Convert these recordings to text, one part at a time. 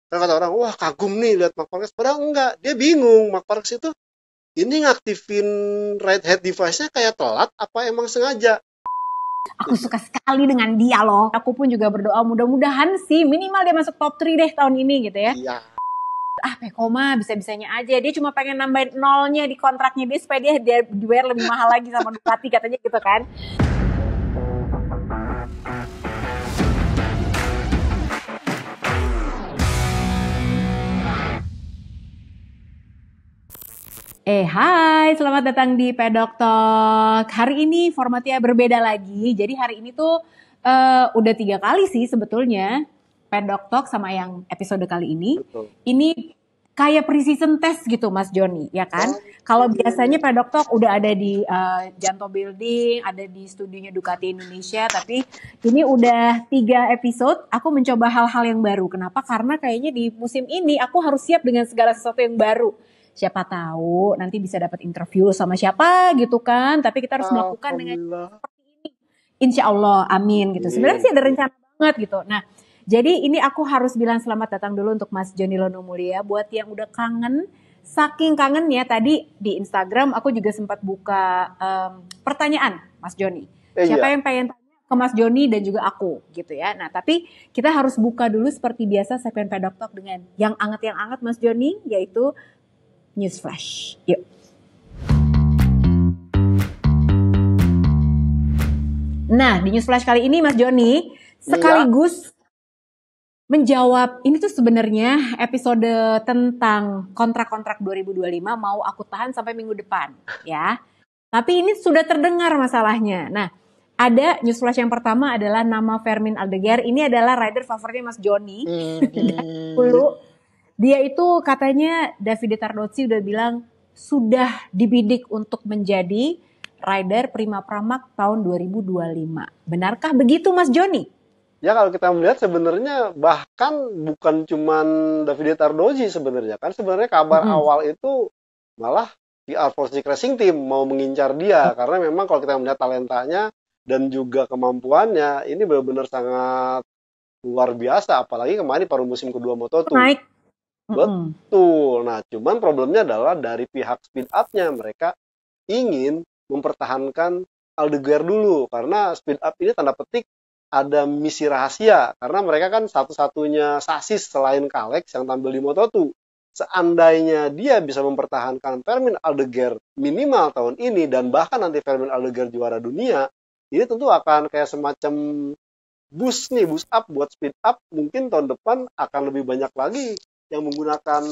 Kan kata orang, wah kagum nih lihat Mark Marquez. Padahal enggak, dia bingung. Mark Marquez itu ini ngaktifin right hand device-nya kayak telat apa emang sengaja? Aku suka sekali dengan dia loh. Aku pun juga berdoa mudah-mudahan sih minimal dia masuk top 3 deh tahun ini gitu ya. Iya. Peko mah bisa-bisanya aja. Dia cuma pengen nambahin nolnya di kontraknya dia supaya dia dibayar lebih mahal lagi sama Ducati katanya gitu kan. Hai, selamat datang di Pedok Talk. Hari ini formatnya berbeda lagi. Jadi hari ini tuh udah 3 kali sih sebetulnya Pedok Talk sama yang episode kali ini. Betul. Ini kayak pre-season test gitu Mas Joni, ya kan? Kalau biasanya Pedok Talk udah ada di Janto Building, ada di studionya Ducati Indonesia, tapi ini udah 3 episode. Aku mencoba hal-hal yang baru. Kenapa? Karena kayaknya di musim ini aku harus siap dengan segala sesuatu yang baru. Siapa tahu nanti bisa dapat interview sama siapa gitu kan. Tapi kita harus melakukan dengan seperti ini. Insya Allah, amin gitu. Sebenarnya sih ada rencana banget gitu. Nah, jadi ini aku harus bilang selamat datang dulu untuk Mas Joni Lono Mulia. Buat yang udah kangen, saking kangennya tadi di Instagram aku juga sempat buka pertanyaan Mas Joni. Siapa yang pengen tanya ke Mas Joni dan juga aku gitu ya. Nah, tapi kita harus buka dulu seperti biasa segmen Pedok Talk dengan yang anget Mas Joni, yaitu Newsflash. Yuk. Nah, di Newsflash kali ini Mas Joni sekaligus menjawab, ini tuh sebenarnya episode tentang kontrak-kontrak 2025 mau aku tahan sampai minggu depan ya. Tapi ini sudah terdengar masalahnya. Nah, ada Newsflash yang pertama adalah nama Fermin Aldeguer. Ini adalah rider favoritnya Mas Joni. Dulu dia itu katanya Davide Tardozzi udah bilang sudah dibidik untuk menjadi rider Prima Pramac tahun 2025. Benarkah begitu Mas Joni? Ya kalau kita melihat sebenarnya bahkan bukan cuman Davide Tardozzi sebenarnya. Kan sebenarnya kabar awal itu malah PR Force Racing Team mau mengincar dia. Karena memang kalau kita melihat talentanya dan juga kemampuannya ini benar-benar sangat luar biasa. Apalagi kemarin paruh musim kedua Moto2. Naik. Betul. Nah, cuman problemnya adalah dari pihak speed up-nya mereka ingin mempertahankan Aldeguer dulu karena speed up ini tanda petik ada misi rahasia karena mereka kan satu-satunya sasis selain Kalex yang tampil di Moto2. Seandainya dia bisa mempertahankan Fermin Aldeguer minimal tahun ini dan bahkan nanti Fermin Aldeguer juara dunia, ini tentu akan kayak semacam boost up buat speed up. Mungkin tahun depan akan lebih banyak lagi yang menggunakan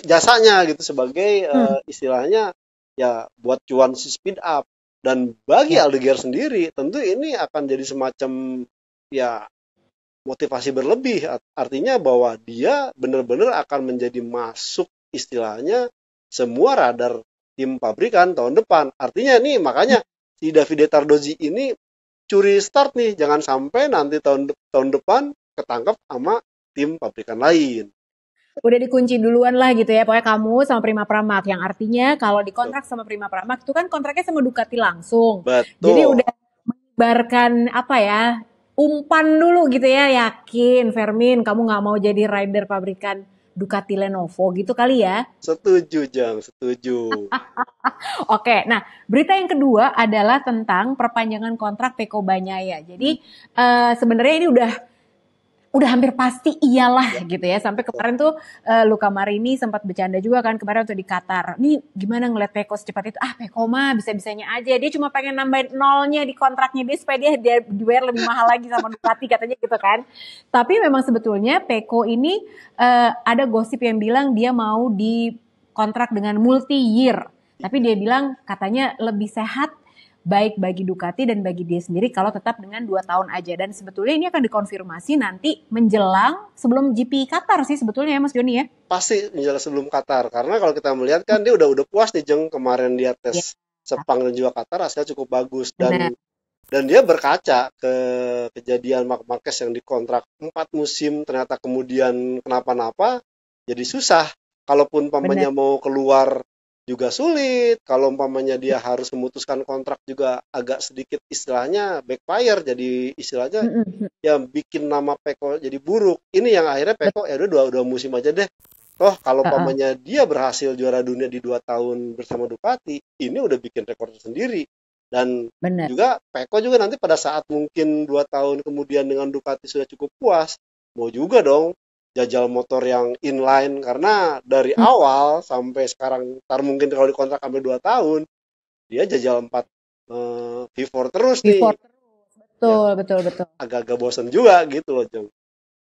jasanya gitu sebagai istilahnya ya buat cuan si speed up. Dan bagi Aldeguer sendiri tentu ini akan jadi semacam ya motivasi berlebih, artinya bahwa dia benar-benar akan menjadi masuk istilahnya semua radar tim pabrikan tahun depan. Artinya nih makanya si Davide Tardozzi ini curi start nih, jangan sampai nanti tahun depan ketangkap sama tim pabrikan lain. Udah dikunci duluan lah gitu ya, pokoknya kamu sama Prima Pramac, yang artinya kalau dikontrak sama Prima Pramac itu kan kontraknya sama Ducati langsung. Betul. Jadi udah menyebarkan umpan dulu gitu ya, yakin Fermin kamu gak mau jadi rider pabrikan Ducati Lenovo gitu kali ya. Setuju Jang, setuju. Oke, nah berita yang kedua adalah tentang perpanjangan kontrak Pecco Bagnaia. Jadi sebenarnya ini udah hampir pasti iyalah gitu ya. Sampai kemarin tuh Luca Marini sempat bercanda juga kan kemarin waktu di Qatar. Nih gimana ngeliat Pecco secepat itu? Pecco mah bisa-bisanya aja. Dia cuma pengen nambahin nolnya di kontraknya dia supaya dia dibayar lebih mahal lagi sama Ducati katanya gitu kan. Tapi memang sebetulnya Pecco ini ada gosip yang bilang dia mau di kontrak dengan multi-year. Tapi dia bilang katanya lebih sehat baik bagi Ducati dan bagi dia sendiri kalau tetap dengan 2 tahun aja. Dan sebetulnya ini akan dikonfirmasi nanti menjelang sebelum GP Qatar sih sebetulnya ya Mas Joni ya. Pasti menjelang sebelum Qatar. Karena kalau kita melihat kan dia udah puas nih Jeng kemarin dia tes Sepang dan juga Qatar hasilnya cukup bagus. Dan dia berkaca ke kejadian Marc Marquez yang dikontrak 4 musim ternyata kemudian kenapa-napa jadi susah. Kalaupun pamannya mau keluar juga sulit. Kalau umpamanya dia harus memutuskan kontrak juga agak sedikit istilahnya backfire, jadi istilahnya Mm-mm. ya bikin nama Peko jadi buruk. Ini yang akhirnya Bet- Peko ya udah dua musim aja deh. Toh kalau uh-uh. umpamanya dia berhasil juara dunia di 2 tahun bersama Ducati, ini udah bikin rekor sendiri. Dan Bener. juga Peko juga nanti pada saat mungkin 2 tahun kemudian dengan Ducati sudah cukup puas, mau juga dong jajal motor yang inline, karena dari Mm. awal sampai sekarang ntar mungkin kalau dikontrak sampai 2 tahun dia jajal 4 V4 terus nih, Before terus. yang Betul, betul, betul. agak-agak bosan juga gitu loh Jeng.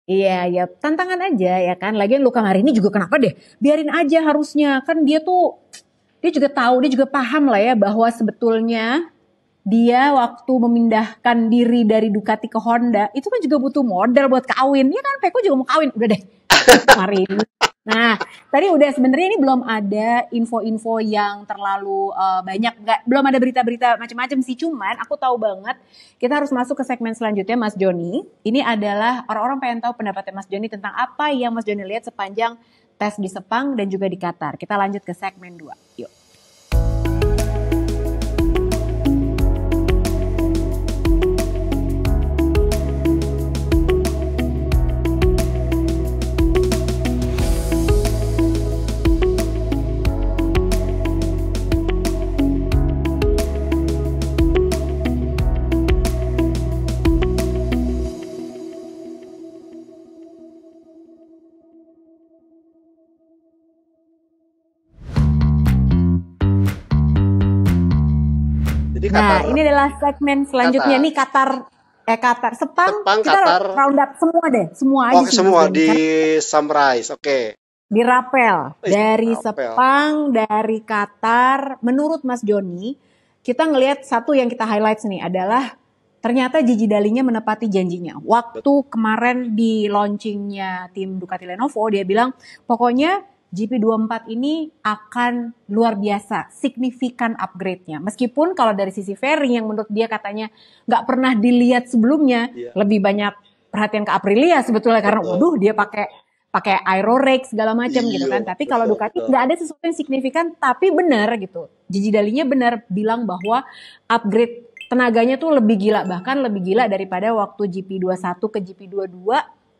Iya, ya tantangan aja ya kan. Lagian Luka Marini juga kenapa deh? Biarin aja harusnya. Kan dia juga tahu, dia juga paham lah ya bahwa sebetulnya dia waktu memindahkan diri dari Ducati ke Honda itu kan juga butuh modal buat kawin. Ya kan Peko juga mau kawin. Udah deh. Marini. Nah, tadi udah sebenarnya ini belum ada info-info yang terlalu banyak, belum ada berita-berita macam-macam sih. Cuman aku tahu banget kita harus masuk ke segmen selanjutnya, Mas Joni. Ini adalah orang-orang pengen tahu pendapatnya Mas Joni tentang apa yang Mas Joni lihat sepanjang tes di Sepang dan juga di Qatar. Kita lanjut ke segmen 2. Yuk. Jadi Nah, Qatar, ini adalah segmen selanjutnya Qatar, nih Qatar, Sepang. Sepang, Kita Qatar, round up semua deh, semua aja oke sih Mas semua Joni. di Karena summarize, oke. di rapel dari Apel. Sepang, dari Qatar, menurut Mas Joni, kita ngelihat satu yang kita highlight nih adalah ternyata Gigi Dalinya menepati janjinya. Waktu kemarin di launchingnya tim Ducati Lenovo, dia bilang pokoknya GP24 ini akan luar biasa, signifikan upgrade-nya. Meskipun kalau dari sisi fairing yang menurut dia katanya nggak pernah dilihat sebelumnya, Iya, lebih banyak perhatian ke Aprilia sebetulnya karena betul. waduh dia pakai aero rake segala macam gitu Iya, kan. Tapi kalau betul, Ducati betul. nggak ada sesuatu yang signifikan, tapi benar gitu. Gigi Dalinya benar bilang bahwa upgrade tenaganya tuh lebih gila, bahkan lebih gila daripada waktu GP21 ke GP22,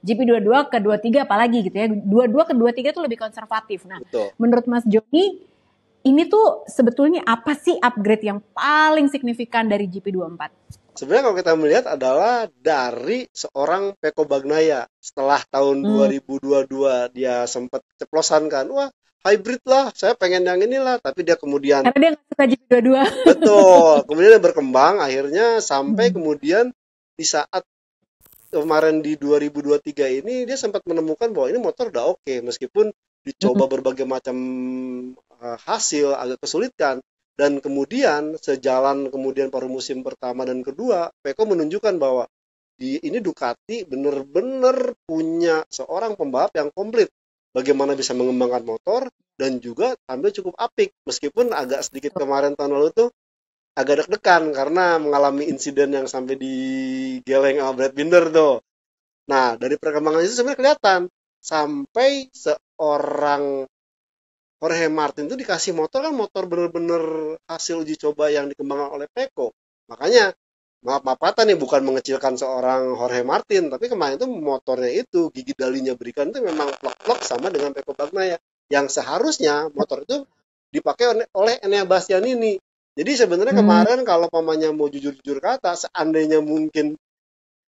GP22 ke 23 apalagi gitu ya. 22 ke 23 tuh lebih konservatif. Nah, Betul. menurut Mas Joni ini tuh sebetulnya apa sih upgrade yang paling signifikan dari GP24? Sebenarnya kalau kita melihat adalah dari seorang Peko Bagnaia. Setelah tahun Hmm. 2022 dia sempat ceplosan kan, wah hybrid lah, saya pengen yang inilah. Tapi dia kemudian, Karena dia nggak suka GP22. betul, kemudian dia berkembang, akhirnya sampai Hmm. kemudian di saat kemarin di 2023 ini dia sempat menemukan bahwa ini motor udah oke, meskipun Hmm. dicoba berbagai macam hasil agak kesulitan, dan kemudian sejalan kemudian paruh musim pertama dan kedua Peko menunjukkan bahwa ini Ducati benar-benar punya seorang pembalap yang komplit, bagaimana bisa mengembangkan motor dan juga tampil cukup apik, meskipun agak sedikit kemarin tahun lalu tuh agak deg-degan karena mengalami insiden yang sampai digeleng sama Brad Binder tuh. Nah, dari perkembangan itu sebenarnya kelihatan sampai seorang Jorge Martin itu dikasih motor, kan motor bener-bener hasil uji coba yang dikembangkan oleh Peko. Makanya maaf kata nih, bukan mengecilkan seorang Jorge Martin, tapi kemarin itu motornya itu Gigi Dalinya berikan itu memang plek-plek sama dengan Peko Bagnaia, yang seharusnya motor itu dipakai oleh Enea Bastianini. Jadi sebenarnya Hmm. kemarin kalau pamannya mau jujur-jujur kata, seandainya mungkin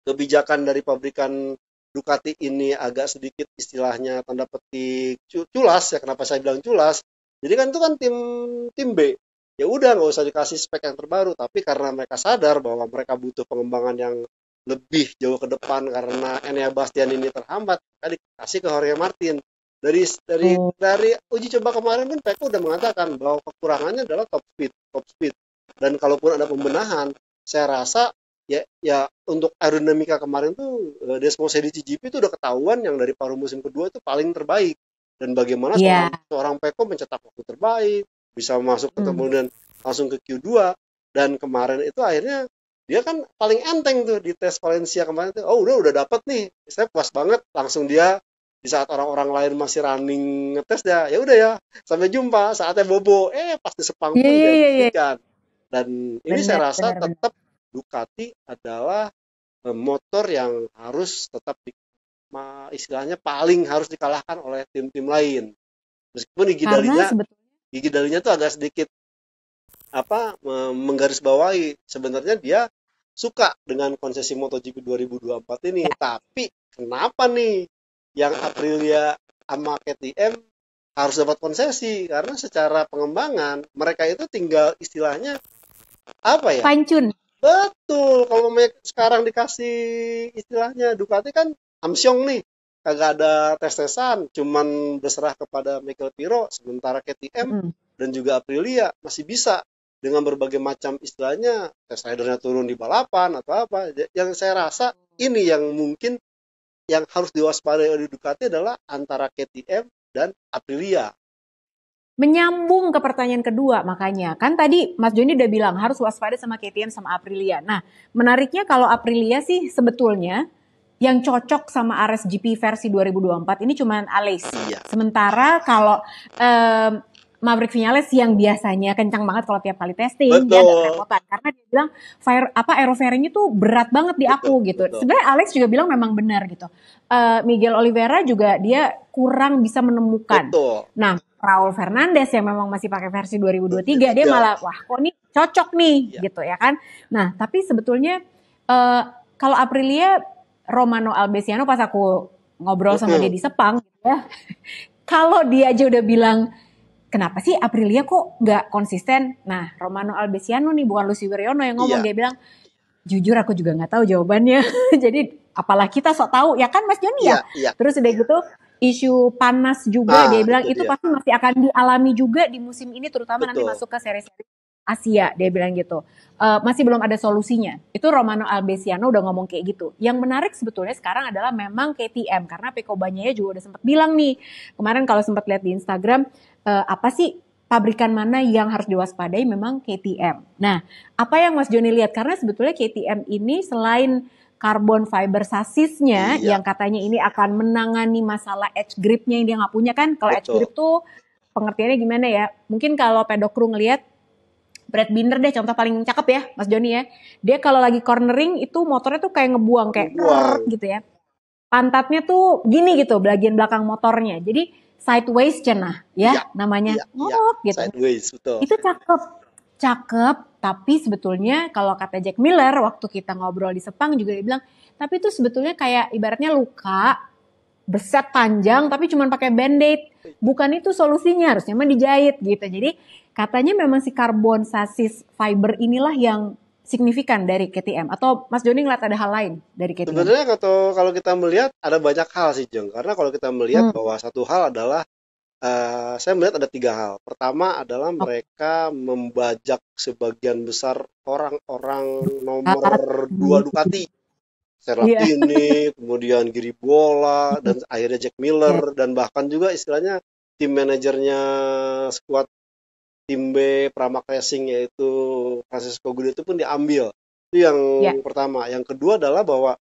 kebijakan dari pabrikan Ducati ini agak sedikit istilahnya tanda petik culas, ya kenapa saya bilang culas, jadi kan itu kan tim tim B, ya udah nggak usah dikasih spek yang terbaru, tapi karena mereka sadar bahwa mereka butuh pengembangan yang lebih jauh ke depan karena Enea Bastian ini terhambat, maka dikasih ke Jorge Martin. Dari uji coba kemarin pun Peko udah mengatakan bahwa kekurangannya adalah top speed, dan kalaupun ada pembenahan, saya rasa ya untuk aerodinamika kemarin tuh Desmosedi CGP itu udah ketahuan yang dari paruh musim kedua itu paling terbaik, dan bagaimana Iya. seorang Peko mencetak waktu terbaik, bisa masuk ke Hmm. kemudian langsung ke Q2, dan kemarin itu akhirnya dia kan paling enteng tuh di tes Valencia kemarin tuh, oh udah dapat nih, saya puas banget, langsung dia Di saat orang-orang lain masih running ngetes ya udah ya, sampai jumpa, saatnya bobo, pasti Sepang Iya, pun iya, iya, iya. dihentikan. Dan ini Benar, saya rasa benar, benar. tetap Ducati adalah motor yang harus tetap istilahnya paling harus dikalahkan oleh tim-tim lain. Meskipun Karena sebetulnya gigi dalinya tuh agak sedikit menggarisbawahi sebenarnya dia suka dengan konsesi MotoGP 2024 ini, ya, tapi kenapa nih yang Aprilia sama KTM harus dapat konsesi? Karena secara pengembangan mereka itu tinggal istilahnya apa ya? fine tune. Betul, kalau sekarang dikasih istilahnya Ducati kan amsyong nih, kagak ada tes-tesan, cuman berserah kepada Michael Piro, sementara KTM Mm. dan juga Aprilia masih bisa dengan berbagai macam istilahnya, test ridernya turun di balapan atau apa. Yang saya rasa ini yang mungkin yang harus diwaspadai oleh Ducati adalah antara KTM dan Aprilia. Menyambung ke pertanyaan kedua, makanya kan tadi Mas Joni udah bilang harus waspada sama KTM sama Aprilia. Nah, menariknya kalau Aprilia sih sebetulnya yang cocok sama RSGP versi 2024 ini cuman Aleix. Iya. Sementara kalau Maverick Vinales yang biasanya kencang banget kalau tiap kali testing, Betul. dia agak kerepotan karena dia bilang aerofairingnya tuh berat banget di aku gitu. Betul. Sebenarnya Alex juga bilang memang benar gitu. Miguel Oliveira juga dia kurang bisa menemukan. Betul. Nah, Raul Fernandez yang memang masih pakai versi 2023 dia malah wah kok nih cocok nih gitu ya kan. Nah, tapi sebetulnya kalau Aprilia Romano Albesiano pas aku ngobrol sama dia di Sepang gitu ya. Kalau dia aja udah bilang kenapa sih Aprilia kok nggak konsisten? Nah, Romano Albesiano nih bukan Lucy Wiryono yang ngomong, dia bilang jujur aku juga nggak tahu jawabannya. Jadi apalah kita sok tahu ya kan Mas Joni ya. Terus udah gitu isu panas juga dia bilang itu pasti masih akan dialami juga di musim ini terutama nanti masuk ke seri-seri Asia, dia bilang gitu. Masih belum ada solusinya. Itu Romano Albesiano udah ngomong kayak gitu. Yang menarik sebetulnya sekarang adalah memang KTM karena Pecco Bagnaia juga udah sempat bilang nih. Kemarin kalau sempat lihat di Instagram apa sih pabrikan mana yang harus diwaspadai memang KTM. Nah, apa yang Mas Joni lihat karena sebetulnya KTM ini selain carbon fiber sasisnya yang katanya ini akan menangani masalah edge gripnya yang dia nggak punya kan. Kalau edge grip tuh pengertiannya gimana ya? Mungkin kalau pedok crew ngelihat Brad Binder deh contoh paling cakep ya Mas Joni ya. Dia kalau lagi cornering itu motornya tuh kayak ngebuang kayak gitu ya. Pantatnya tuh gini gitu bagian belakang motornya. Jadi sideways cenah ya namanya. Gitu. Sideways, betul. Itu cakep, tapi sebetulnya kalau kata Jack Miller waktu kita ngobrol di Sepang juga dia bilang, tapi itu sebetulnya kayak ibaratnya luka beset panjang tapi cuma pakai band-aid. Bukan itu solusinya, harusnya mah dijahit gitu. Jadi katanya memang si karbon sasis fiber inilah yang signifikan dari KTM. Atau Mas Joni ngeliat ada hal lain dari KTM? Sebenarnya kalau kita melihat ada banyak hal sih Jeng. Karena kalau kita melihat bahwa satu hal adalah saya melihat ada 3 hal. Pertama adalah mereka membajak sebagian besar orang-orang nomor 2 Ducati. Serlatini, kemudian Giribola, dan akhirnya Jack Miller, dan bahkan juga istilahnya tim manajernya skuad tim B Pramac Racing yaitu Francesco Guidi itu pun diambil. Itu yang pertama. Yang kedua adalah bahwa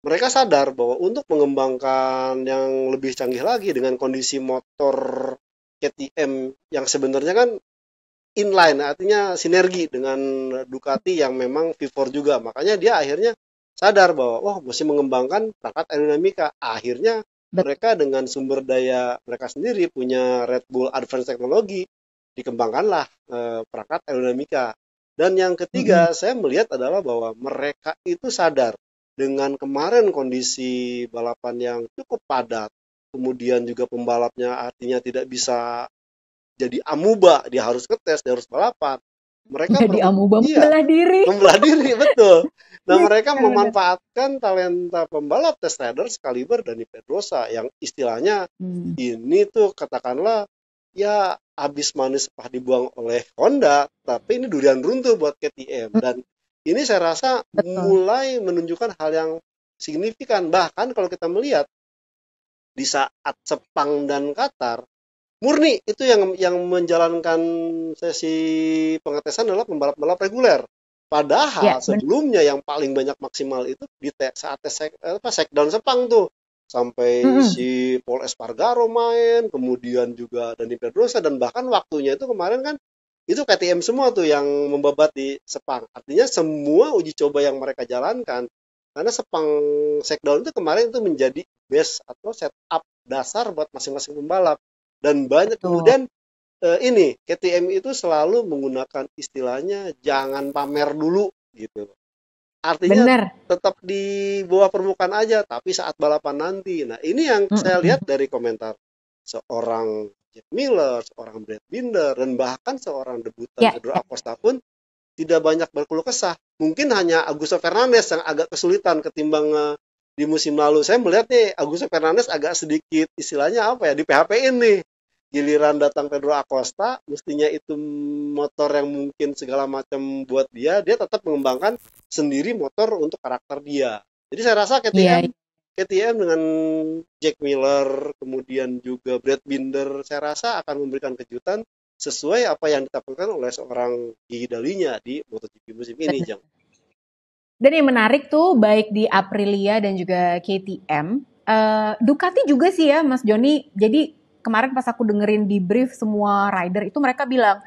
mereka sadar bahwa untuk mengembangkan yang lebih canggih lagi dengan kondisi motor KTM yang sebenarnya kan inline, artinya sinergi dengan Ducati yang memang V4 juga. Makanya dia akhirnya sadar bahwa mesti mengembangkan perangkat aerodinamika. Akhirnya mereka dengan sumber daya mereka sendiri punya Red Bull Advanced Technology, dikembangkanlah perangkat aerodinamika. Dan yang ketiga saya melihat adalah bahwa mereka itu sadar dengan kemarin kondisi balapan yang cukup padat, kemudian juga pembalapnya artinya tidak bisa jadi amuba, dia harus ngetes, dia harus balapan. Mereka jadi amuba membelah diri. Membelah diri, betul. Nah, mereka memanfaatkan talenta pembalap test rider sekaliber Dani Pedrosa yang istilahnya ini tuh katakanlah ya habis manis sepah dibuang oleh Honda, tapi ini durian runtuh buat KTM. Dan ini saya rasa mulai menunjukkan hal yang signifikan. Bahkan kalau kita melihat di saat Sepang dan Qatar, murni itu yang menjalankan sesi pengetesan adalah pembalap-pembalap reguler. Padahal sebelumnya yang paling banyak maksimal itu di saat tes shakedown Sepang tuh sampai Mm-mm. si Paul Espargaro main, kemudian juga Dani Pedrosa, dan bahkan waktunya itu kemarin kan itu KTM semua tuh yang membabat di Sepang. Artinya semua uji coba yang mereka jalankan, karena Sepang Shakedown itu kemarin itu menjadi base atau setup dasar buat masing-masing pembalap. Dan banyak Betul. kemudian ini KTM itu selalu menggunakan istilahnya jangan pamer dulu gitu. Artinya Bener. tetap di bawah permukaan aja, tapi saat balapan nanti. Nah, ini yang saya Mm-mm. lihat dari komentar seorang Jack Miller, seorang Brad Binder, dan bahkan seorang debutan Ya, Pedro Acosta pun tidak banyak berkeluh kesah. Mungkin hanya Augusto Fernandez yang agak kesulitan ketimbang di musim lalu. Saya melihat nih Augusto Fernandez agak sedikit istilahnya apa ya, di PHP ini. Giliran datang Pedro Acosta, mestinya itu motor yang mungkin segala macam buat dia tetap mengembangkan sendiri motor untuk karakter dia. Jadi saya rasa iya. KTM dengan Jack Miller, kemudian juga Brad Binder, saya rasa akan memberikan kejutan sesuai apa yang ditampilkan oleh seorang Gigi Dalinya di MotoGP musim ini, Bener. Jang. Dan yang menarik tuh baik di Aprilia dan juga KTM, Ducati juga sih ya Mas Joni. Jadi kemarin pas aku dengerin di brief semua rider itu mereka bilang,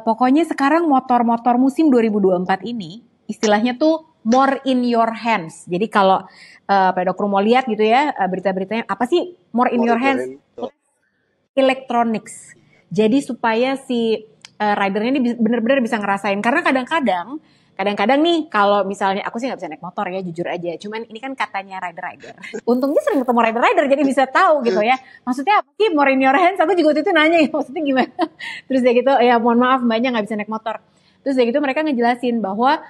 pokoknya sekarang motor-motor musim 2024 ini istilahnya tuh more in your hands. Jadi kalau Pedokru mau lihat gitu ya berita-beritanya apa sih more in your hands? Morgan, tuh. Electronics. Jadi supaya si ridernya ini benar-benar bisa ngerasain. Karena kadang-kadang nih kalau misalnya aku sih nggak bisa naik motor ya jujur aja. Cuman ini kan katanya rider-rider. Untungnya sering ketemu rider-rider jadi bisa tahu gitu ya. Maksudnya apa sih more in your hands? Aku juga waktu itu nanya ya maksudnya gimana. Terus ya gitu ya mohon maaf mbaknya nggak bisa naik motor. Terus ya gitu mereka ngejelasin bahwa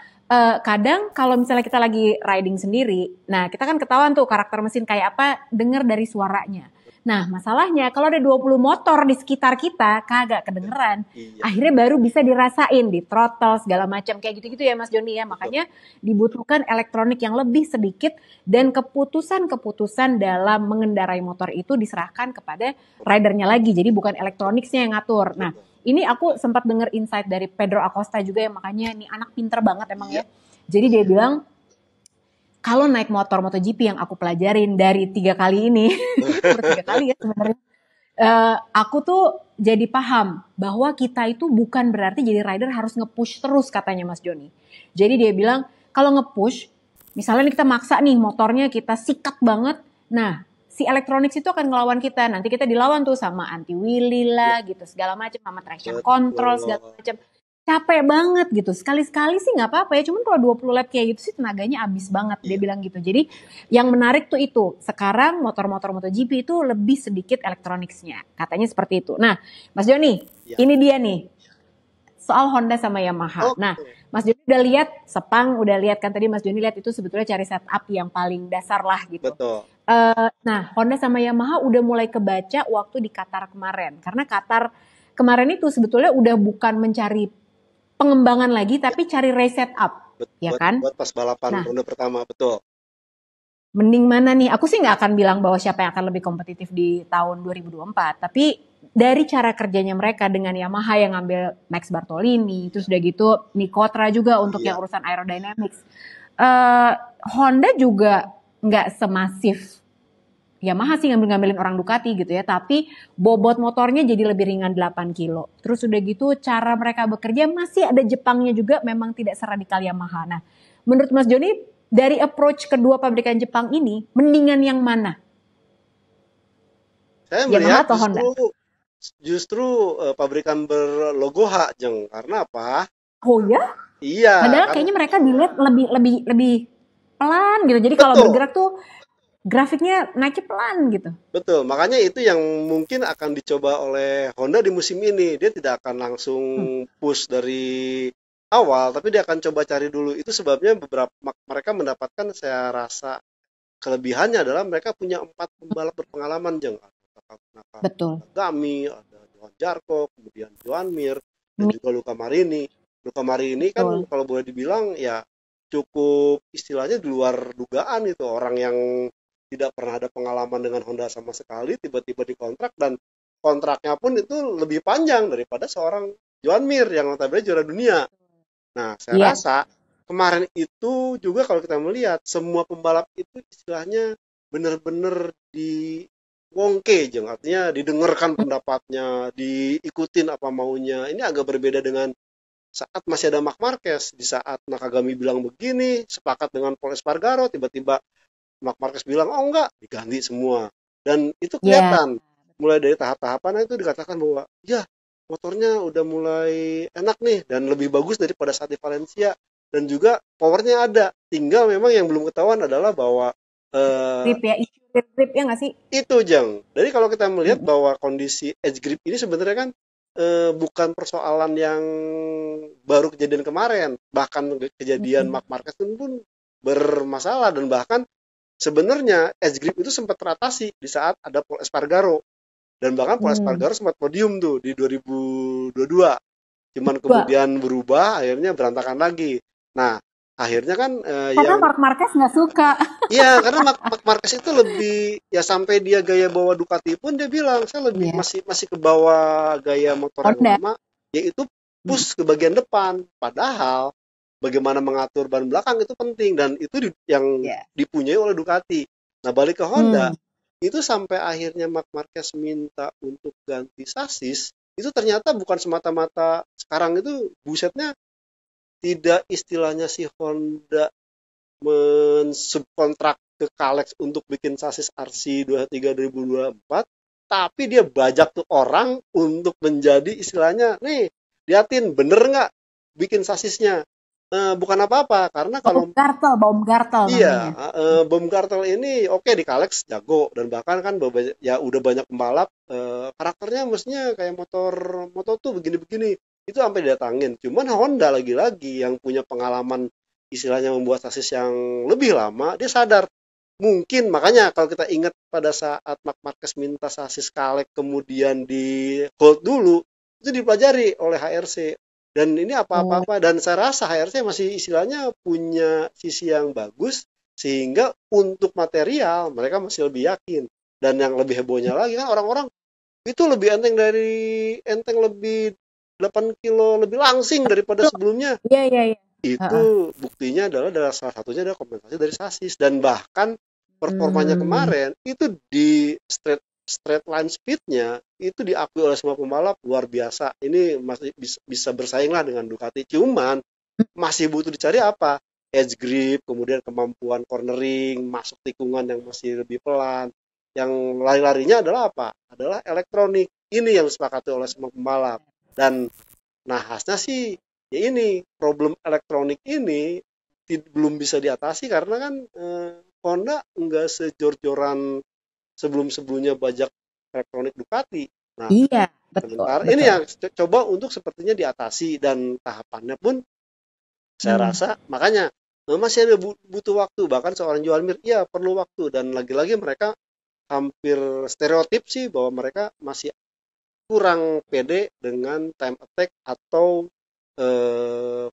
kadang kalau misalnya kita lagi riding sendiri, nah kita kan ketahuan tuh karakter mesin kayak apa dengar dari suaranya. Nah, masalahnya kalau ada 20 motor di sekitar kita, kagak kedengeran. Iya, Akhirnya baru bisa dirasain di throttle segala macam kayak gitu-gitu ya Mas Joni ya. betul. Makanya dibutuhkan elektronik yang lebih sedikit dan keputusan-keputusan dalam mengendarai motor itu diserahkan kepada ridernya lagi. Jadi bukan elektroniknya yang ngatur. Nah, Betul. ini aku sempat dengar insight dari Pedro Acosta juga ya, makanya nih anak pinter banget emang Iya, ya. Jadi dia bilang kalau naik motor MotoGP yang aku pelajarin dari 3 kali ini, baru 3 kali ya sebenarnya, aku tuh jadi paham bahwa kita itu bukan berarti jadi rider harus nge-push terus katanya Mas Joni. Jadi dia bilang kalau nge-push, misalnya kita maksa nih motornya kita sikat banget, nah si elektronik itu akan ngelawan kita. Nanti kita dilawan tuh sama anti wheelie iya, lah gitu segala macam, sama traction control segala betul. macam. Capek banget gitu. Sekali-sekali sih nggak apa-apa ya. Cuman kalau 20 lap kayak gitu sih tenaganya habis banget. Dia Iya, bilang gitu. Jadi iya, yang menarik tuh itu. Sekarang motor-motor MotoGP itu lebih sedikit elektroniknya. Katanya seperti itu. Nah, Mas Joni, iya. ini dia nih. Soal Honda sama Yamaha. Nah, Oke, Mas Joni udah lihat, Sepang udah lihat kan tadi Mas Joni lihat itu sebetulnya cari setup yang paling dasar lah gitu. betul. Nah, Honda sama Yamaha udah mulai kebaca waktu di Qatar kemarin. Karena Qatar kemarin itu sebetulnya udah bukan mencari pengembangan lagi, Iya, tapi cari reset up, ya buat kan? buat pas balapan Nah, ronde pertama, betul. mending mana nih? Aku sih nggak akan bilang bahwa siapa yang akan lebih kompetitif di tahun 2024, tapi dari cara kerjanya mereka dengan Yamaha yang ngambil Max Bartolini, terus udah gitu Nikotra juga untuk Iya, yang urusan aerodynamics. Honda juga nggak semasif Yamaha sih ngambilin orang Ducati gitu ya, tapi bobot motornya jadi lebih ringan 8 kilo. Terus udah gitu cara mereka bekerja masih ada Jepangnya juga memang tidak seradikal Yamaha. Nah, menurut Mas Joni dari approach kedua pabrikan Jepang ini mendingan yang mana? saya Yamaha melihat atau Honda? justru justru pabrikan berlogo H, Jeng. Karena apa? Oh ya? Iya, Padahal karena kayaknya mereka dilihat lebih lebih lebih pelan gitu. Jadi kalau betul, bergerak tuh grafiknya naiknya pelan gitu. betul. Makanya itu yang mungkin akan dicoba oleh Honda di musim ini. Dia tidak akan langsung Hmm, push dari awal, tapi dia akan coba cari dulu. Itu sebabnya beberapa mereka mendapatkan, saya rasa kelebihannya adalah mereka punya 4 pembalap berpengalaman, Jeng. Ada betul. Gami, ada Johan Zarco, kemudian Johan Mir, dan juga Luca Marini. Luca Marini kan Betul. kalau boleh dibilang ya cukup istilahnya di luar dugaan itu, orang yang tidak pernah ada pengalaman dengan Honda sama sekali tiba-tiba dikontrak, dan kontraknya pun itu lebih panjang daripada seorang Johan Mir yang notabene juara dunia. Nah, saya Iya, rasa kemarin itu juga kalau kita melihat semua pembalap itu istilahnya bener-bener di wongke jeng, artinya didengarkan pendapatnya, diikutin apa maunya. Ini agak berbeda dengan saat masih ada Marc Marquez. Di saat Nakagami bilang begini, sepakat dengan Paul Espargaro, tiba-tiba Marc Marquez bilang oh enggak, diganti semua. Dan itu Ya, kelihatan mulai dari tahap-tahapan itu dikatakan bahwa ya motornya udah mulai enak nih dan lebih bagus daripada saat di Valencia, dan juga powernya ada. Tinggal memang yang belum ketahuan adalah bahwa grip ya, isu grip ya nggak sih? itu Jang. Jadi kalau kita melihat Mm-mm. bahwa kondisi edge grip ini sebenarnya kan bukan persoalan yang baru kejadian kemarin, bahkan kejadian Mm-mm. Marc Marquez pun bermasalah, dan bahkan sebenarnya edge grip itu sempat teratasi di saat ada Paul Espargaro, dan bahkan Paul Hmm. Espargaro sempat podium tuh di 2022. Cuman Dua. kemudian berubah, akhirnya berantakan lagi. Nah, akhirnya kan Karena yang Marc Marquez nggak suka. iya, karena Marc Marquez itu lebih, ya sampai dia gaya bawa Ducati pun dia bilang saya lebih Iya, masih masih ke bawah gaya motor yang Honda. lama, yaitu Mm. push ke bagian depan. Padahal bagaimana mengatur ban belakang itu penting, dan itu yang Ya. dipunyai oleh Ducati. Nah, balik ke Honda, Hmm. itu sampai akhirnya Marc Marquez minta untuk ganti sasis, itu ternyata bukan semata-mata sekarang itu busetnya, tidak istilahnya si Honda mensubkontrak ke Kalex untuk bikin sasis RC 23 2024, tapi dia bajak tuh orang untuk menjadi istilahnya nih, liatin bener nggak bikin sasisnya. Bukan apa-apa, karena kalau Baumgartel iya, namanya. Baumgartel ini oke di Kalex jago, dan bahkan kan ya udah banyak pembalap karakternya mestinya kayak motor motor tuh begini-begini, itu sampai didatangin. Cuman Honda lagi-lagi yang punya pengalaman istilahnya membuat sasis yang lebih lama, dia sadar. Mungkin makanya kalau kita ingat pada saat Marc Marquez minta sasis Kalex kemudian di hold dulu, itu dipelajari oleh HRC. Dan ini Oh. apa-apa, dan saya rasa HRC masih istilahnya punya sisi yang bagus, sehingga untuk material mereka masih lebih yakin. Dan yang lebih hebohnya lagi kan, orang-orang itu lebih enteng lebih 8 kilo lebih langsing daripada Tuh. sebelumnya. Iya, iya, iya. Heeh. Itu buktinya adalah salah satunya adalah kompensasi dari sasis, dan bahkan performanya Hmm. kemarin itu di straight line speednya itu diakui oleh semua pembalap luar biasa. Ini masih bisa bersaing lah dengan Ducati. Cuman masih butuh dicari apa? Edge grip, kemudian kemampuan cornering, masuk tikungan yang masih lebih pelan. Yang lari-larinya adalah apa? Adalah elektronik. Ini yang disepakati oleh semua pembalap. Dan nah, khasnya sih ya ini problem elektronik ini belum bisa diatasi karena kan Honda enggak sejor-joran sebelum-sebelumnya bajak elektronik Ducati. Nah, Iya, betul, sementara ini betul. yang coba untuk sepertinya diatasi, dan tahapannya pun saya Hmm. rasa makanya masih ada butuh waktu. Bahkan seorang jual mir, iya perlu waktu, dan lagi-lagi mereka hampir stereotip sih bahwa mereka masih kurang pede dengan time attack atau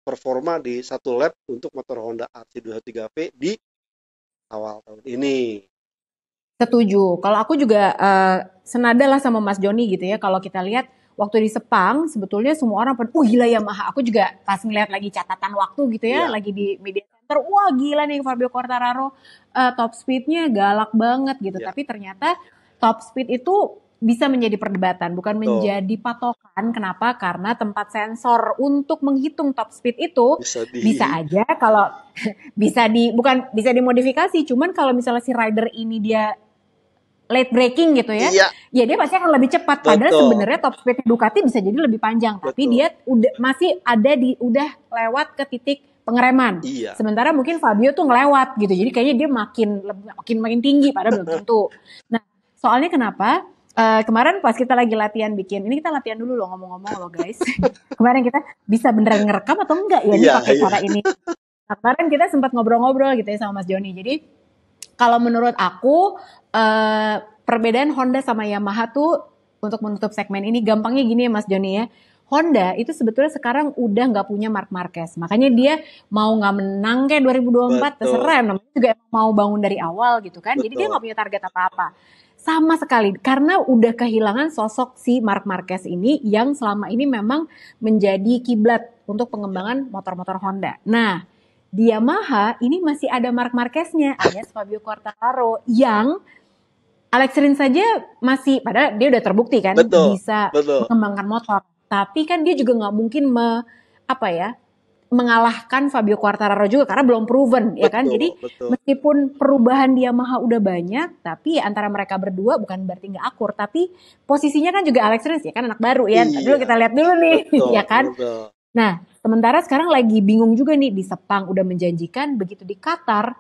performa di satu lap untuk motor Honda RC23V di awal tahun ini. Setuju. Kalau aku juga senada lah sama Mas Joni gitu ya. Kalau kita lihat waktu di Sepang, sebetulnya semua orang pada, gila Yamaha. Aku juga pas ngeliat lagi catatan waktu gitu ya, Iya, lagi di media center, wah gila nih Fabio Quartararo, top speednya galak banget gitu. iya, Tapi ternyata top speed itu bisa menjadi perdebatan, bukan betul. menjadi patokan. Kenapa? Karena tempat sensor untuk menghitung top speed itu Bisa bisa di aja kalau bukan bisa dimodifikasi, cuman kalau misalnya si rider ini dia late breaking gitu ya, iya, ya dia pasti akan lebih cepat. Padahal betul, sebenarnya top speed Ducati bisa jadi lebih panjang, tapi betul. dia masih ada udah lewat ke titik pengereman. Iya, Sementara mungkin Fabio tuh ngelewat gitu, jadi kayaknya dia makin tinggi, padahal belum tentu. Nah, soalnya kenapa? Kemarin pas kita lagi latihan bikin, ini kita latihan dulu loh ngomong-ngomong loh guys. Kemarin kita bisa beneran ngerekam atau enggak ya nih iya, pakai cara iya. ini. Nah, kemarin kita sempat ngobrol-ngobrol gitu ya sama Mas Joni. Jadi kalau menurut aku perbedaan Honda sama Yamaha tuh untuk menutup segmen ini gampangnya gini ya Mas Joni ya. Honda itu sebetulnya sekarang udah nggak punya Marc Marquez. Makanya dia mau nggak menang kayak 2024 Betul, terserah. Namanya juga emang mau bangun dari awal gitu kan. Jadi dia betul. nggak punya target apa-apa. Sama sekali. Karena udah kehilangan sosok si Marc Marquez ini yang selama ini memang menjadi kiblat untuk Ya, pengembangan motor-motor Honda. Nah, di Yamaha ini masih ada Marc Marquez-nya, alias Fabio Quartararo, yang Alex Rins saja masih, padahal dia udah terbukti kan Betul, bisa betul. mengembangkan motor, tapi kan dia juga nggak mungkin mengalahkan Fabio Quartararo juga karena belum proven ya kan. Betul, Jadi betul. meskipun perubahan di Yamaha udah banyak, tapi antara mereka berdua bukan berarti nggak akur, tapi posisinya kan juga Alex Rins ya kan anak baru ya. Ntar dulu Iya, kita lihat dulu nih betul, ya kan. betul. Nah, sementara sekarang lagi bingung juga nih, di Sepang udah menjanjikan, begitu di Qatar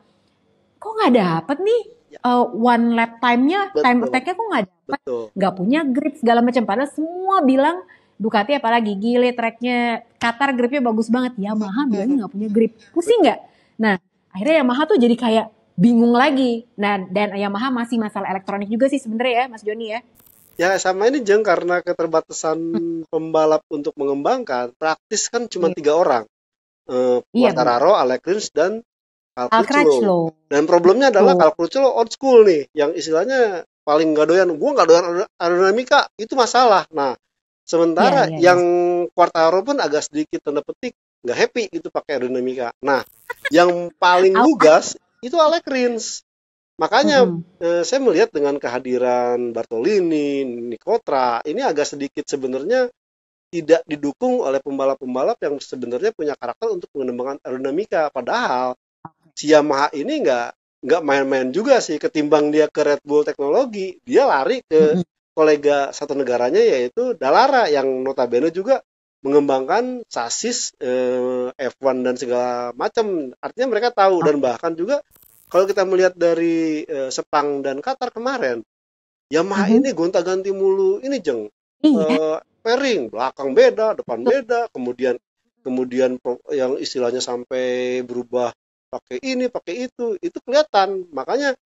kok nggak dapet nih Ya, one lap time-nya, time betul, attack-nya kok nggak dapet, betul. nggak punya grip segala macam. Padahal semua bilang Ducati apalagi gile tracknya, Qatar gripnya bagus banget, Yamaha bilangnya nggak punya grip, pusing Betul. nggak? Nah, akhirnya Yamaha tuh jadi kayak bingung lagi. Nah, dan Yamaha masih masalah elektronik juga sih sebenarnya ya, Mas Joni ya. Ya sama ini Jeng, karena keterbatasan pembalap untuk mengembangkan, praktis kan cuma Iya, 3 orang. iya benar. Quartararo, Alex Rins, dan Cal Al Crutchlow. loh, Dan problemnya adalah tuh. Cal Crutchlow old school nih, yang istilahnya paling nggak doyan. Gue nggak doyan aerodinamika, itu masalah. Nah, Iya, sementara iya, yang iya. Quartararo pun agak sedikit tanda petik nggak happy gitu pakai aerodinamika. Nah, yang paling Al- lugas itu Alex Rins. Makanya Mm-mm. saya melihat dengan kehadiran Bartolini, Nikotra, ini agak sedikit sebenarnya tidak didukung oleh pembalap-pembalap yang sebenarnya punya karakter untuk pengembangan aerodinamika. Padahal si Yamaha ini nggak main-main juga sih, ketimbang dia ke Red Bull teknologi, dia lari ke Mm-mm. kolega satu negaranya yaitu Dallara yang notabene juga mengembangkan sasis F1 dan segala macam. Artinya mereka tahu, dan Oke. bahkan juga kalau kita melihat dari Sepang dan Qatar kemarin, Yamaha Mhm. ini gonta-ganti mulu ini Jeng. Iya, Pairing belakang beda, depan betul. beda, kemudian kemudian yang istilahnya sampai berubah pakai ini, pakai itu kelihatan. Makanya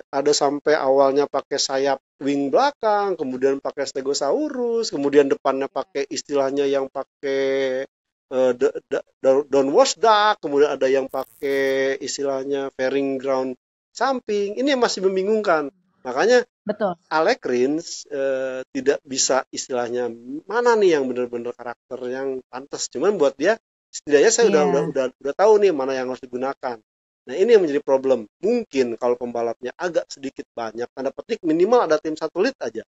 ada sampai awalnya pakai sayap wing belakang, kemudian pakai Stegosaurus, kemudian depannya pakai istilahnya yang pakai downwash duck, kemudian ada yang pakai istilahnya fairing ground samping. Ini yang masih membingungkan. Makanya Betul. Alex Rins tidak bisa istilahnya mana nih yang benar-benar karakter yang pantas. Cuman buat dia setidaknya saya Iya. udah tahu nih mana yang harus digunakan. Nah ini yang menjadi problem. Mungkin kalau pembalapnya agak sedikit banyak, tanda petik minimal ada tim satelit aja.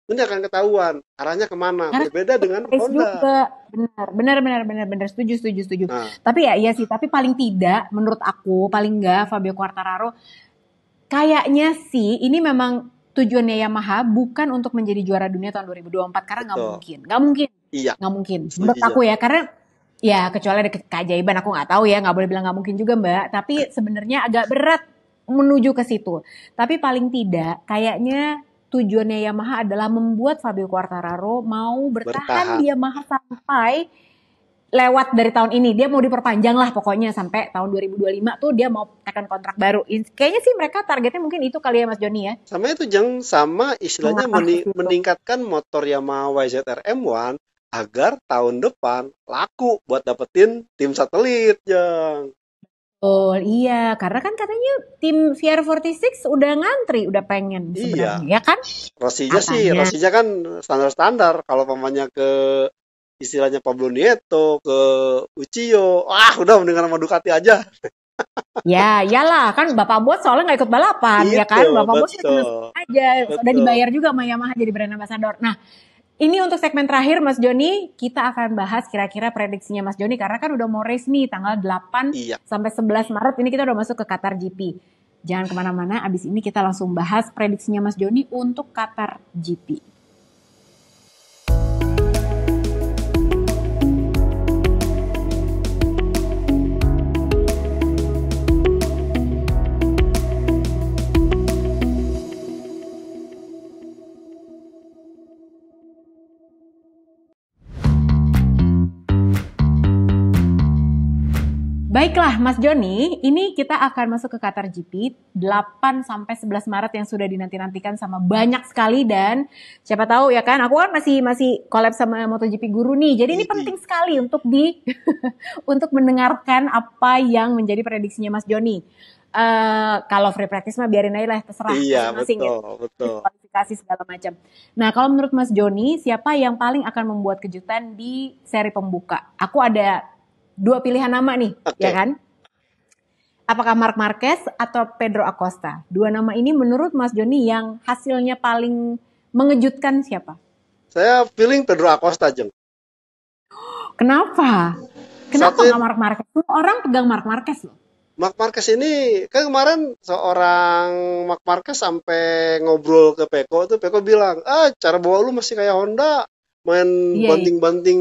Ini akan ketahuan arahnya kemana. Karena Berbeda dengan race Honda. juga. Benar, benar, benar, benar, benar. Setuju, setuju, setuju. Nah, Tapi ya, iya sih. Tapi paling tidak, menurut aku, paling enggak Fabio Quartararo, kayaknya sih ini memang tujuannya Yamaha bukan untuk menjadi juara dunia tahun 2024 karena nggak betul. mungkin, nggak mungkin, Iya, nggak mungkin. Menurut setuju. aku ya, karena ya kecuali ada keajaiban aku nggak tahu ya, nggak boleh bilang nggak mungkin juga Mbak. Tapi sebenarnya agak berat menuju ke situ. Tapi paling tidak, kayaknya tujuannya Yamaha adalah membuat Fabio Quartararo mau bertahan Bertahan. di Yamaha sampai lewat dari tahun ini. Dia mau diperpanjang lah pokoknya sampai tahun 2025 tuh dia mau tekan kontrak baru. Kayaknya sih mereka targetnya mungkin itu kali ya Mas Joni ya. Sama itu Jeng, sama istilahnya Mengarah ke situ. meningkatkan motor Yamaha YZR M1 agar tahun depan laku buat dapetin tim satelit, Jeng. Oh iya, karena kan katanya tim VR46 udah ngantri, udah pengen Iya, sebenarnya, ya kan? Katanya. Rosija kan standar-standar. Kalau pamannya ke istilahnya Pablo Nieto, ke Uchiyo, wah udah mendingan sama Ducati aja. Ya, iyalah kan Bapak Bos soalnya nggak ikut balapan, ya Itu, kan? Bapak Bos ya betul, seneng-seneng aja, udah betul. dibayar juga sama Yamaha jadi brand ambassador. Nah, ini untuk segmen terakhir Mas Joni, kita akan bahas kira-kira prediksinya Mas Joni karena kan udah mau race nih tanggal 8 Iya. sampai 11 Maret ini kita udah masuk ke Qatar GP. Jangan kemana-mana, abis ini kita langsung bahas prediksinya Mas Joni untuk Qatar GP. Baiklah Mas Joni, ini kita akan masuk ke Qatar GP 8 sampai 11 Maret yang sudah dinanti-nantikan sama banyak sekali dan siapa tahu ya kan, aku kan masih collab sama MotoGP Guru nih. Jadi ini Idi. penting sekali untuk untuk mendengarkan apa yang menjadi prediksinya Mas Joni. Kalau free practice mah biarin aja lah, terserah Iya, masing-masing betul, ya. betul. Kualifikasi segala macam. Nah, kalau menurut Mas Joni, siapa yang paling akan membuat kejutan di seri pembuka? Aku ada dua pilihan nama nih, ya Oke, kan? apakah Marc Marquez atau Pedro Acosta? Dua nama ini menurut Mas Joni yang hasilnya paling mengejutkan siapa? Saya feeling Pedro Acosta, Jeng. Kenapa? Kenapa Satu, nggak Marc Marquez? Semua orang pegang Marc Marquez loh. Marc Marquez ini kan kemarin seorang Marc Marquez sampai ngobrol ke Peko tuh, Peko bilang, cara bawa lu masih kayak Honda, main Iya, iya. banting-banting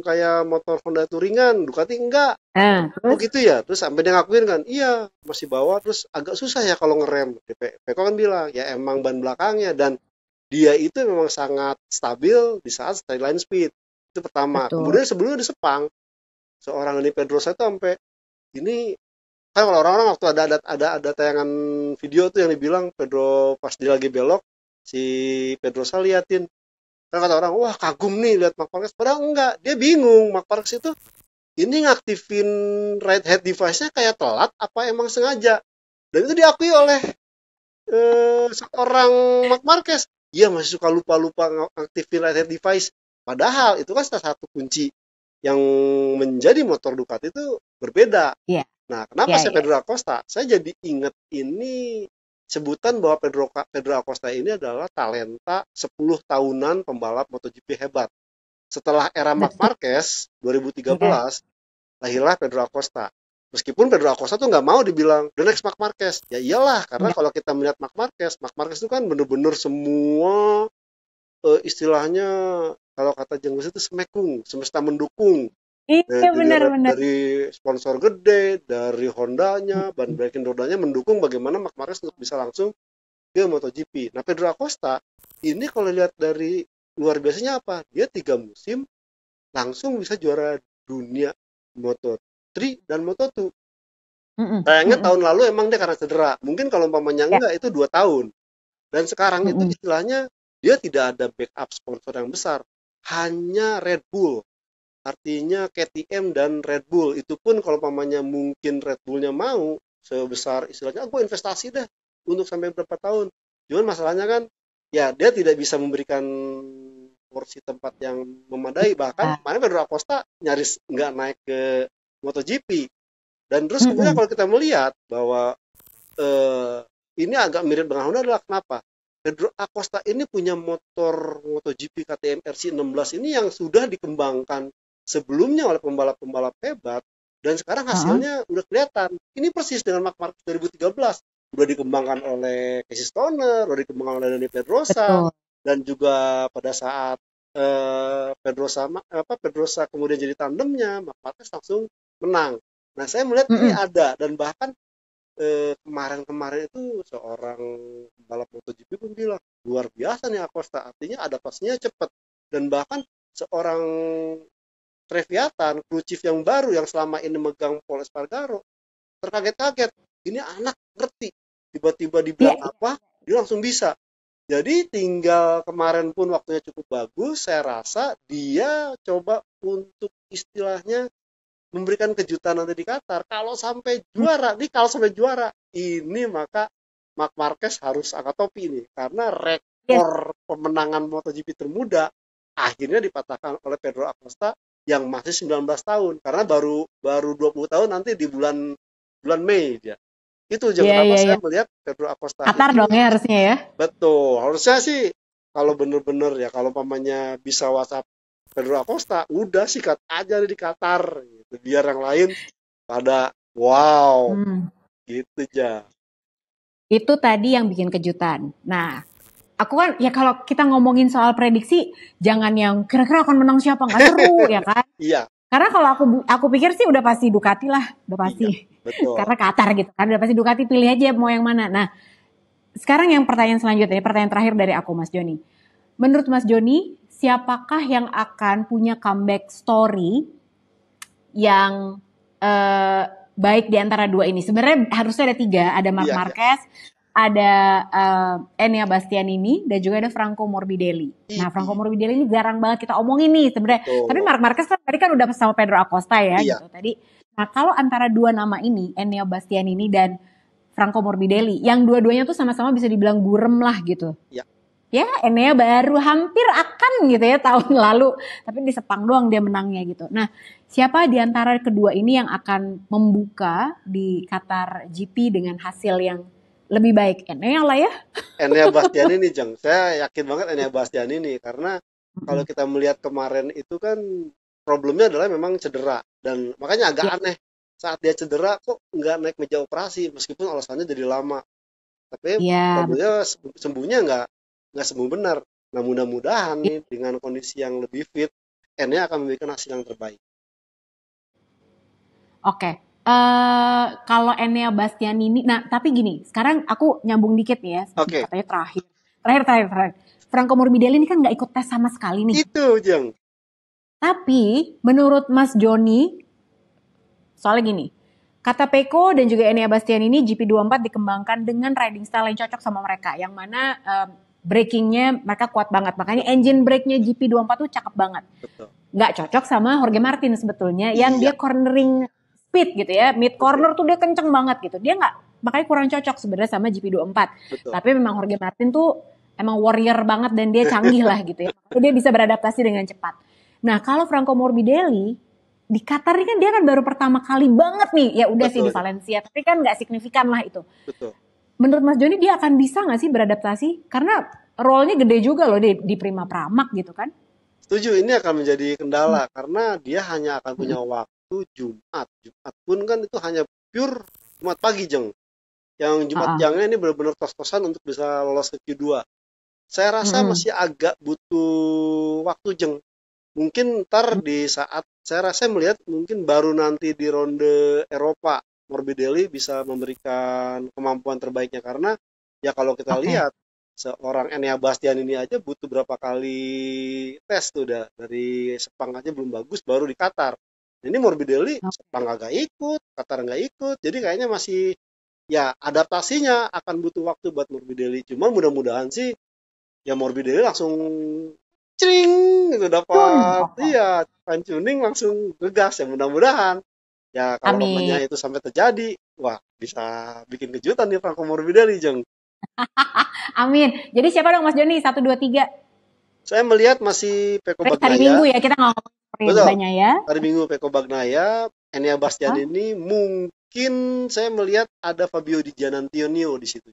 kayak motor Honda Touringan, Ducati enggak. Oh Terus? gitu ya, terus sampai dia ngakuin kan, iya masih bawa, terus agak susah ya kalau ngerem. Peko kan bilang, ya emang ban belakangnya, dan dia itu memang sangat stabil di saat straight line speed. Itu pertama. Betul. Kemudian sebelumnya di Sepang, seorang ini Pedrosa itu sampai ini kan kalau orang-orang waktu ada tayangan video tuh yang dibilang Pedro pas dia lagi belok, si Pedrosa liatin, kan kata orang wah kagum nih lihat Marc Marquez, padahal enggak, dia bingung Marc Marquez itu ini ngaktifin right head device-nya kayak telat apa emang sengaja, dan itu diakui oleh seorang Marc Marquez, dia masih suka lupa-lupa ngaktifin right head device, padahal itu kan salah satu kunci yang menjadi motor Ducati itu berbeda. Iya, Nah, kenapa iya, saya iya. Pedro Acosta? Saya jadi inget ini sebutan bahwa Pedro Acosta ini adalah talenta 10 tahunan pembalap MotoGP hebat. Setelah era Marc Betul. Marquez Iya. 2013, lahirlah Pedro Acosta. Meskipun Pedro Acosta tuh nggak mau dibilang the next Marc Marquez. Ya iyalah, karena Enggak. kalau kita melihat Marc Marquez itu kan bener-bener semua istilahnya kalau kata Jeng Gus itu semekung, semesta mendukung. Nah, Iya, benar-benar. dari sponsor gede, dari Hondanya, ban braking rodanya mendukung bagaimana Marc Marquez untuk bisa langsung ke MotoGP. Nah, Pedro Acosta ini kalau lihat dari luar biasanya apa? Dia 3 musim langsung bisa juara dunia Moto3 dan Moto2. Mm-mm, Sayangnya mm-mm, tahun lalu emang dia karena cedera. Mungkin kalau umpamanya ya, enggak itu 2 tahun. Dan sekarang itu mm-mm. istilahnya dia tidak ada backup sponsor yang besar. Hanya Red Bull. Artinya KTM dan Red Bull. Itu pun kalau pamannya mungkin Red Bullnya mau sebesar istilahnya, gue investasi deh untuk sampai berapa tahun. Cuman masalahnya kan, ya dia tidak bisa memberikan porsi tempat yang memadai. Bahkan Ah, kemarin Pedro Acosta nyaris nggak naik ke MotoGP. Dan terus kemudian mm-mm. kalau kita melihat bahwa eh, ini agak mirip dengan Honda adalah kenapa? Pedro Acosta ini punya motor MotoGP KTM RC16 ini yang sudah dikembangkan sebelumnya oleh pembalap-pembalap hebat, dan sekarang Heeh. hasilnya udah kelihatan. Ini persis dengan Marc Marquez 2013. Udah dikembangkan oleh Casey Stoner, udah dikembangkan oleh Dani Pedrosa, Betul. dan juga pada saat Pedrosa kemudian jadi tandemnya, Marc Marquez langsung menang. Nah, saya melihat ini Mm-mm. ada, dan bahkan kemarin-kemarin itu seorang balap MotoGP pun bilang luar biasa nih Acosta, artinya adaptasinya cepat, dan bahkan seorang Treviatan kru chief yang baru yang selama ini megang Paul Espargaro terkaget-kaget, ini anak ngerti, tiba-tiba Iya, dibilang iya. apa dia langsung bisa. Jadi tinggal kemarin pun waktunya cukup bagus, saya rasa dia coba untuk istilahnya memberikan kejutan nanti di Qatar. Kalau sampai Mm, juara, nih kalau sampai juara, ini maka Marc Marquez harus angkat topi ini. Karena yes. rekor pemenangan MotoGP termuda akhirnya dipatahkan oleh Pedro Acosta yang masih 19 tahun. Karena baru baru 20 tahun nanti di bulan bulan Mei dia. Itu yang Iya, kenapa iya, iya. saya melihat Pedro Acosta Qatar dong ini ya harusnya ya. betul. Harusnya sih kalau bener-bener ya kalau pamannya bisa WhatsApp Pedro Acosta, udah sikat aja di Qatar gitu. Biar yang lain pada wow Hmm. gitu aja. Itu tadi yang bikin kejutan. Nah, aku kan ya kalau kita ngomongin soal prediksi, jangan yang kira-kira akan menang siapa, nggak seru ya kan? Iya, Karena kalau aku pikir sih udah pasti Ducati lah, udah pasti. iya, betul. Karena Qatar gitu kan, udah pasti Ducati, pilih aja mau yang mana. Nah, sekarang yang pertanyaan selanjutnya, pertanyaan terakhir dari aku Mas Joni. Menurut Mas Joni, siapakah yang akan punya comeback story yang eh, baik di antara dua ini? Sebenarnya harusnya ada tiga, ada Marc Iya, iya. Marquez, ada Enea Bastianini, dan juga ada Franco Morbidelli. Nah, Franco Iya, Morbidelli ini jarang banget kita omongin nih sebenarnya. Tapi betul. Marc Marquez kan tadi kan udah sama Pedro Acosta ya Iya, gitu tadi. Nah, kalau antara dua nama ini, Enea Bastianini dan Franco Morbidelli, yang dua-duanya tuh sama-sama bisa dibilang gurem lah gitu. iya. Ya, Enea baru hampir akan gitu ya tahun lalu, tapi di Sepang doang dia menangnya gitu. Nah, siapa di antara kedua ini yang akan membuka di Qatar GP dengan hasil yang lebih baik? Enea lah ya. Enea Bastianini nih, Jeng. Saya yakin banget Enea Bastianini nih, karena kalau kita melihat kemarin itu kan problemnya adalah memang cedera, dan makanya agak Ya, aneh saat dia cedera kok nggak naik meja operasi meskipun alasannya jadi lama. Tapi ya, betul. problemnya sembuhnya nggak sembuh benar. Nah, mudah-mudahan Ya, nih dengan kondisi yang lebih fit, Enea akan memberikan hasil yang terbaik. oke. Kalau Enea Bastianini, nah tapi gini, sekarang aku nyambung dikit nih ya, Oke, katanya terakhir. Franco Morbidelli ini kan nggak ikut tes sama sekali nih. itu Jeng. Tapi menurut Mas Joni, soalnya gini, kata Peko dan juga Enea Bastian ini GP24 dikembangkan dengan riding style yang cocok sama mereka. Yang mana brakingnya mereka kuat banget. Makanya engine brake-nya GP24 tuh cakep banget. Betul. Nggak cocok sama Jorge Martin sebetulnya. Yang Iya, dia cornering speed gitu ya. Mid betul, corner tuh dia kenceng banget gitu. Dia nggak, makanya kurang cocok sebenarnya sama GP24. betul. Tapi memang Jorge Martin tuh emang warrior banget dan dia canggih lah gitu ya. Makanya dia bisa beradaptasi dengan cepat. Nah kalau Franco Morbidelli di Qatar ini kan dia kan baru pertama kali banget nih, ya udah sih di Betul, Jeng. Valencia, tapi kan nggak signifikan lah itu. Betul. Menurut Mas Joni dia akan bisa nggak sih beradaptasi? Karena role-nya gede juga loh di Prima Pramak gitu kan? Setuju, ini akan menjadi kendala karena dia hanya akan punya waktu Jumat. Jumat pun kan itu hanya pure Jumat pagi, Jeng. Yang Jumat Heeh. siangnya ini benar-benar tos-tosan untuk bisa lolos ke Q2. Saya rasa Mm-mm. masih agak butuh waktu, Jeng. Mungkin ntar di saat saya rasa melihat mungkin baru nanti di ronde Eropa Morbidelli bisa memberikan kemampuan terbaiknya, karena ya kalau kita Oke. lihat seorang Enea Bastian ini aja butuh berapa kali tes tuh, udah dari Sepang aja belum bagus baru di Qatar. Ini Morbidelli Sepang agak ikut, Qatar nggak ikut, jadi kayaknya masih ya adaptasinya akan butuh waktu buat Morbidelli. Cuma mudah-mudahan sih ya Morbidelli langsung cring gitu Tun. dapat Oke. iya fine tuning langsung ngegas, ya mudah-mudahan ya kalau Amin. namanya itu sampai terjadi, wah bisa bikin kejutan nih Franco Morbidelli, Jeng. Amin. Jadi siapa dong Mas Joni? Satu, dua, tiga. Saya melihat masih Peko Hari Minggu Bagnaia, ya, kita nggak ngomongin betul, banyak ya. hari Minggu Peko Bagnaia, Enea Bastian Hah? ini mungkin saya melihat ada Fabio Di Giannantonio di situ.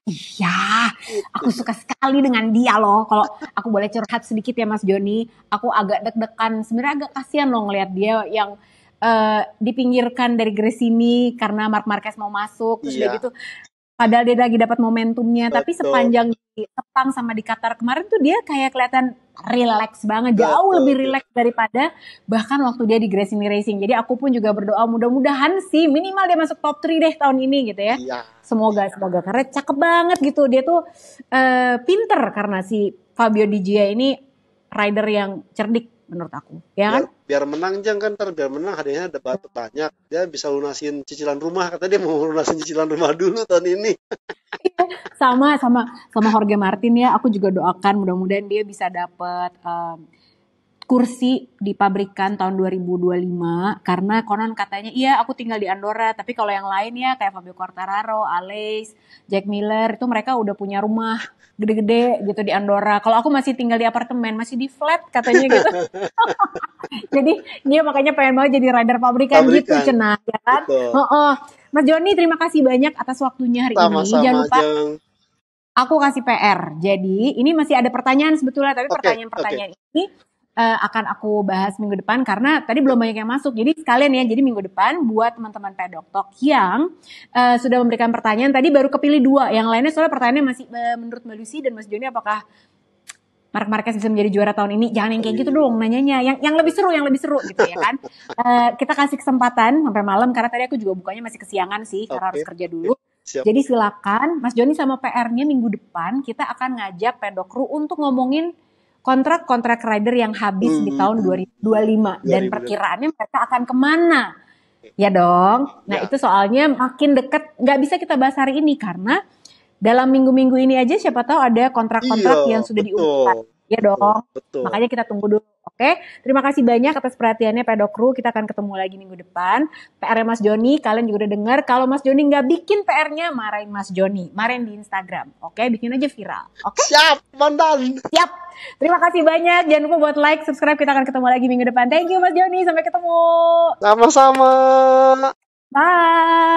Iya, Itu aku Jeng. suka sekali dengan dia loh. Kalau aku boleh curhat sedikit ya Mas Joni, aku agak deg-degan. Sebenarnya agak kasihan loh ngelihat dia yang dipinggirkan dari Gresini karena Marc Marquez mau masuk, terus udah Iya, gitu. Padahal dia lagi dapat momentumnya, tapi betul, sepanjang di Sepang sama di Qatar kemarin tuh dia kayak kelihatan relax banget, jauh betul, lebih Jeng. relax daripada bahkan waktu dia di Gresini Racing. Jadi aku pun juga berdoa mudah-mudahan sih minimal dia masuk top 3 deh tahun ini gitu ya. Iya, Semoga karena cakep banget gitu. Dia tuh pinter karena si Fabio Di Gia ini rider yang cerdik menurut aku, ya biar kan? biar menang, Jeng, kan ntar biar menang hadiahnya dapat banyak, dia bisa lunasin cicilan rumah, kata dia mau lunasin cicilan rumah dulu tahun ini. sama sama sama Jorge Martin ya, aku juga doakan mudah-mudahan dia bisa dapat kursi di pabrikan tahun 2025 karena konon katanya iya aku tinggal di Andorra, tapi kalau yang lain ya kayak Fabio Quartararo, Aleix, Jack Miller itu mereka udah punya rumah gede-gede gitu di Andorra. Kalau aku masih tinggal di apartemen, masih di flat katanya gitu. Jadi dia makanya pengen banget jadi rider pabrikan gitu Pabrikan, cenah ya kan. betul. Oh, oh. Mas Joni terima kasih banyak atas waktunya hari ini. Jangan Sama-sama, lupa Jeng. aku kasih PR. Jadi ini masih ada pertanyaan sebetulnya, tapi Oke, oke. pertanyaan-pertanyaan ini akan aku bahas minggu depan karena tadi belum banyak yang masuk. Jadi sekalian ya, jadi minggu depan buat teman-teman Pedok Talk yang sudah memberikan pertanyaan, tadi baru kepilih 2. Yang lainnya soalnya pertanyaannya masih menurut Mbak Lucy dan Mas Joni apakah Marc Marquez bisa menjadi juara tahun ini? Jangan yang kayak gitu dong nanyanya. Yang lebih seru gitu ya kan. Kita kasih kesempatan sampai malam karena tadi aku juga bukanya masih kesiangan sih karena harus Oke, kerja oke. dulu. Siap. Jadi silakan Mas Joni sama PR-nya minggu depan kita akan ngajak Pedok Crew untuk ngomongin kontrak-kontrak rider yang habis di tahun 2025 dan 2000. perkiraannya mereka akan kemana. Ya dong. Nah Ya, itu soalnya makin deket, nggak bisa kita bahas hari ini karena dalam minggu-minggu ini aja siapa tahu ada iya, kontrak-kontrak yang sudah betul. diumumkan. Ya dong. Betul. Makanya kita tunggu dulu. Oke, terima kasih banyak atas perhatiannya Pedokru. Kita akan ketemu lagi minggu depan. PR-nya Mas Joni, kalian juga udah dengar. Kalau Mas Joni nggak bikin PR-nya, marahin Mas Joni. Marahin di Instagram. Oke, bikin aja viral. Oke? Siap, mantan. Siap. Terima kasih banyak. Jangan lupa buat like, subscribe. Kita akan ketemu lagi minggu depan. Thank you Mas Joni. Sampai ketemu. Sama-sama. Bye.